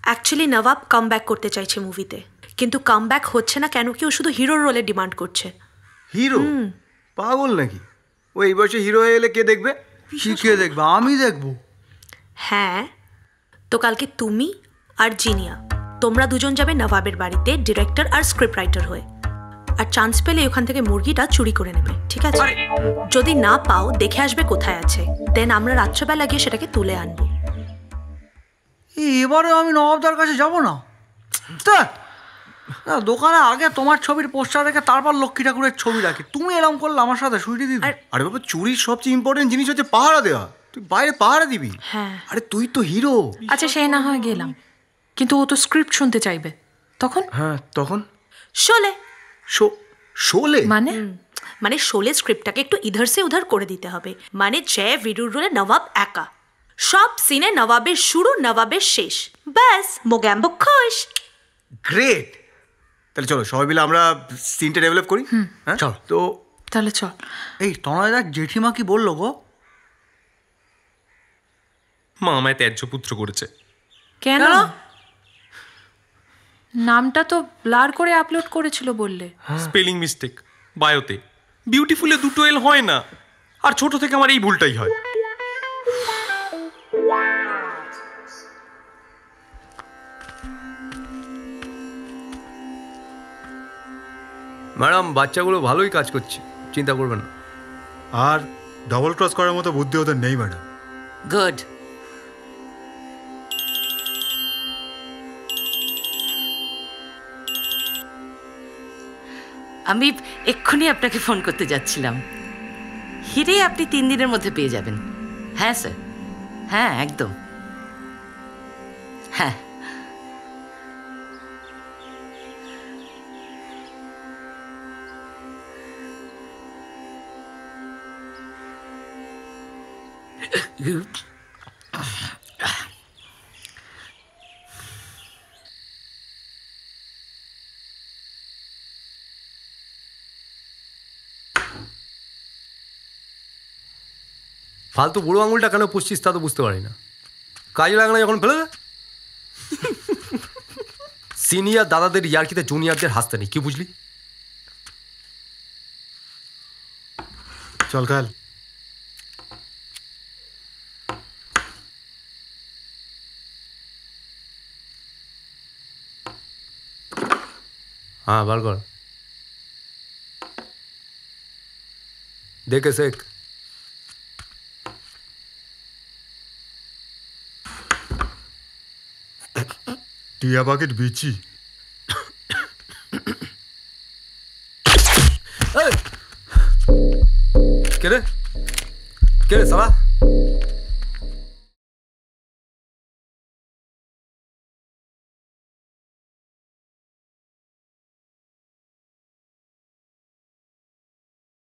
Actually নবাব come back করতে চাইছে মুভিতে, কিন্তু কাম ব্যাক হচ্ছে না কেন কি ও শুধু হিরোর রোলে ডিমান্ড করছে। হিরো? পাগল নাকি? ও এই বয়সে হিরো হয়ে এলে কে দেখবে? কে দেখবে? আমি দেখবো। হ্যাঁ, তো কালকে তুমি আর জিনিয়া তোমরা দুজন যাবে নবাবের বাড়িতে ডিরেক্টর আর স্ক্রিপ্ট রাইটার হয়ে, আর চান্স পেলে ওখান থেকে মুরগিটা চুরি করে নেবে, ঠিক আছে? যদি না পাও দেখে আসবে কোথায় আছে, দেন আমরা রাত্রেবেলা গিয়ে সেটাকে তুলে আনবো। এবারে আমি নবাবদার কাছে যাব না। দোকানে আগে তোমার ছবির পোস্টার রেখে তারপর লক্ষ্মী ঠাকুরের ছবি রাখি। তুমি এরকম করলে আমার সাথে সুইটি দিদি। আরে বাবা, চুরির সবচেয়ে ইম্পর্টেন্ট জিনিস হচ্ছে পাহারা দেওয়া। তুই বাইরে পাহারা দিবি? হ্যাঁ। আরে তুই তো হিরো। আচ্ছা সে না হয় গেলাম, কিন্তু ও তো স্ক্রিপ্ট শুনতে চাইবে, তখন? হ্যাঁ তখন শোলে শোলে মানে শোলে স্ক্রিপ্টটাকে একটু ইধার সে উধার করে দিতে হবে। মানে জয় ভিরুর রোলে নবাব একা, সব সিনে নবাবের শুরু নবাবের শেষ, ব্যাস মোগ্যাম্বো খুশ। গ্রেট। তাহলে চলো সবাই মিলে আমরা সিনটা ডেভেলপ করি। হ্যাঁ চল তো তাহলে চল। এই তনয়দার জেঠিমা কি বললো গো? মা আমায় ত্যায্য পুত্র করেছে। কেন? নামটা তো ব্লার করে আপলোড করেছিল বললে। স্পেলিং মিস্টেক বায়োতে, বিউটিফুলে দুটো এল হয় না, আর ছোট থেকে আমার এই ভুলটাই হয়। ম্যাডাম, বাচ্চাগুলো ভালোই কাজ করছে, চিন্তা করবেন না। আর ডবল ক্রস করার মতো বুদ্ধি ওদের নেই ম্যাডাম। গুড। আমি এক্ষুনি আপনাকে ফোন করতে যাচ্ছিলাম। হিরে আপনি 3 দিনের মধ্যে পেয়ে যাবেন। হ্যাঁ স্যার, হ্যাঁ একদম, হ্যাঁ। ফালতু বুড়ো আঙুলটা কেন পুষছিস তা তো বুঝতে পারি না। কাজে লাগে না যখন ফেলে দে। সিনিয়র দাদাদের ইয়ার্কিতে জুনিয়রদের হাসতে নেই, কি বুঝলি? চল কাল। हाँ বার কর, দেখে শেখ। টিয়া পাখির বিচি। কে রে সালা?